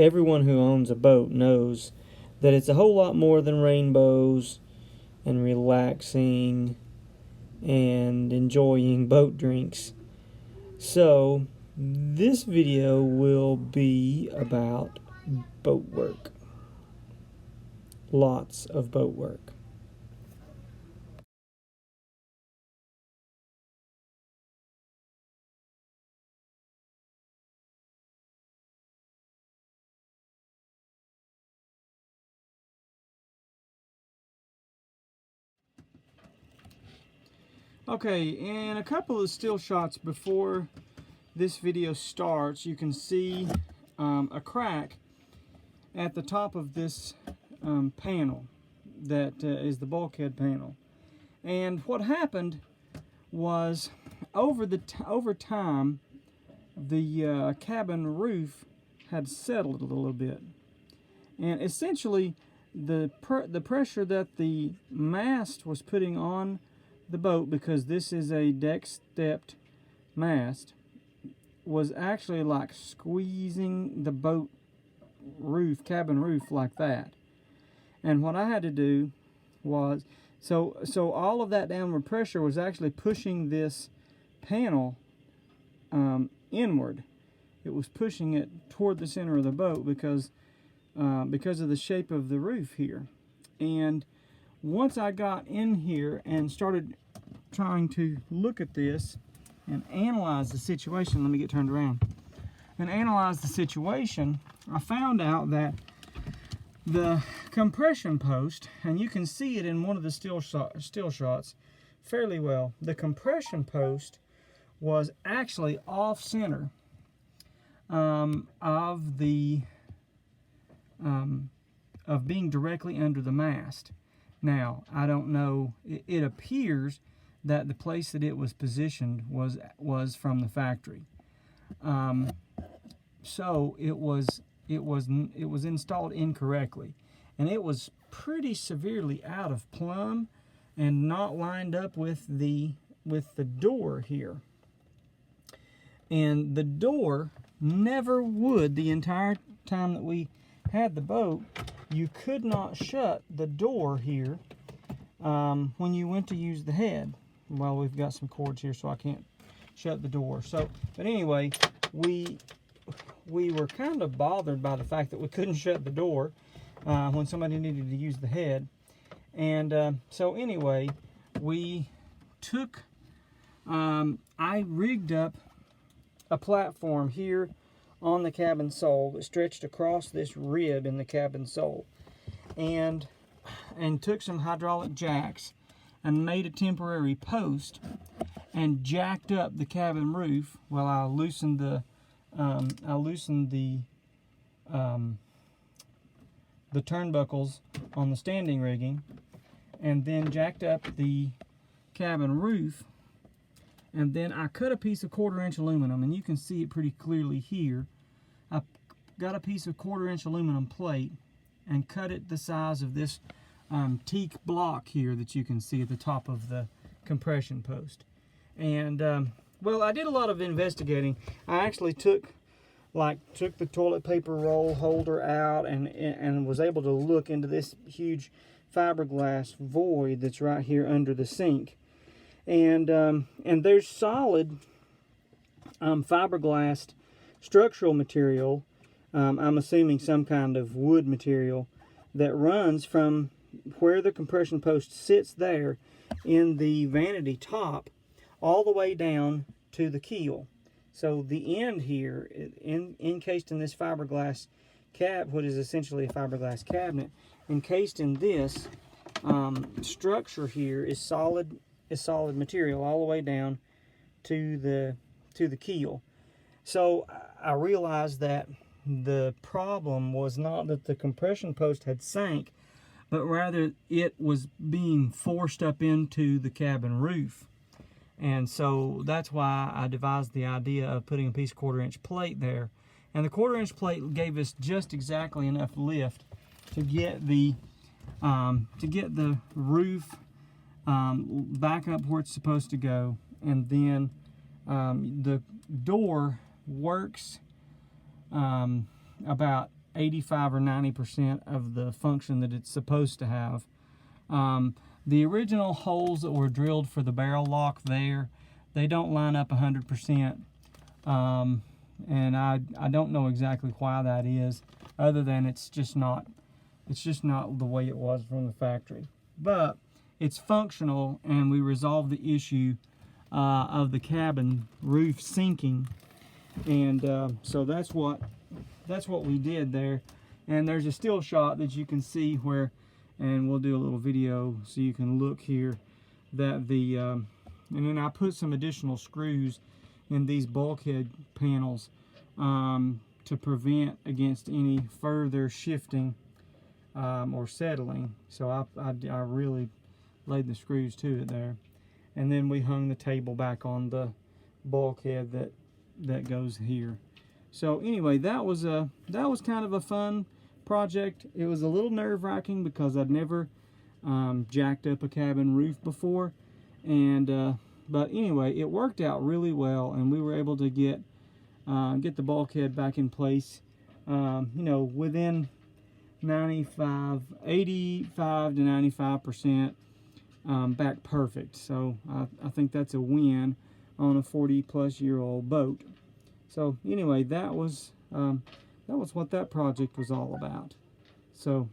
everyone who owns a boat knows that it's a whole lot more than rainbows and relaxing and enjoying boat drinks. So this video will be about boat work. Lots of boat work. Okay, in a couple of still shots before this video starts, you can see a crack at the top of this panel that is the bulkhead panel. And what happened was over time the cabin roof had settled a little bit, and essentially the pressure that the mast was putting on the boat, because this is a deck stepped mast, was actually like squeezing the boat roof, cabin roof, like that. And what I had to do was, so all of that downward pressure was actually pushing this panel inward. It was pushing it toward the center of the boat because of the shape of the roof here. And once I got in here and started trying to look at this and analyze the situation, let me get turned around, and analyze the situation, I found out that the compression post, and you can see it in one of the still shots fairly well, the compression post was actually off center of being directly under the mast. Now, I don't know, it appears that the place that it was positioned was from the factory. So it was installed incorrectly, and it was pretty severely out of plumb and not lined up with the door here. And the door never would, the entire time that we had the boat, you could not shut the door here when you went to use the head. Well, we've got some cords here, so I can't shut the door. So, but anyway, we were kind of bothered by the fact that we couldn't shut the door when somebody needed to use the head. And so anyway, we took, I rigged up a platform here on the cabin sole that stretched across this rib in the cabin sole, and took some hydraulic jacks and made a temporary post and jacked up the cabin roof. Well, I loosened the turnbuckles on the standing rigging, and then jacked up the cabin roof. And then I cut a piece of 1/4-inch aluminum, and you can see it pretty clearly here. I got a piece of 1/4-inch aluminum plate and cut it the size of this teak block here that you can see at the top of the compression post. And well, I did a lot of investigating. I actually took the toilet paper roll holder out and was able to look into this huge fiberglass void that's right here under the sink. And there's solid fiberglass structural material, I'm assuming some kind of wood material, that runs from where the compression post sits there in the vanity top all the way down to the keel. So the end here, encased in this fiberglass what is essentially a fiberglass cabinet, encased in this structure here is solid material all the way down to the keel. So I realized that the problem was not that the compression post had sank, but rather it was being forced up into the cabin roof. And so that's why I devised the idea of putting a piece of 1/4-inch plate there. And the 1/4-inch plate gave us just exactly enough lift to get the roof back up where it's supposed to go. And then the door works about 85 or 90% of the function that it's supposed to have. The original holes that were drilled for the barrel lock there, they don't line up 100%. And I don't know exactly why that is, other than it's just not the way it was from the factory. But it's functional, and we resolved the issue of the cabin roof sinking, and so that's what we did there. And there's a still shot that you can see where, and we'll do a little video so you can look here, that the and then I put some additional screws in these bulkhead panels to prevent against any further shifting or settling. So I really laid the screws to it there, and then we hung the table back on the bulkhead that goes here. So anyway, that was kind of a fun project. It was a little nerve-wracking because I'd never jacked up a cabin roof before, and but anyway, it worked out really well, and we were able to get the bulkhead back in place, you know, within 85 to 95% back perfect. So I think that's a win on a 40-plus-year-old boat. So anyway, that was what that project was all about. So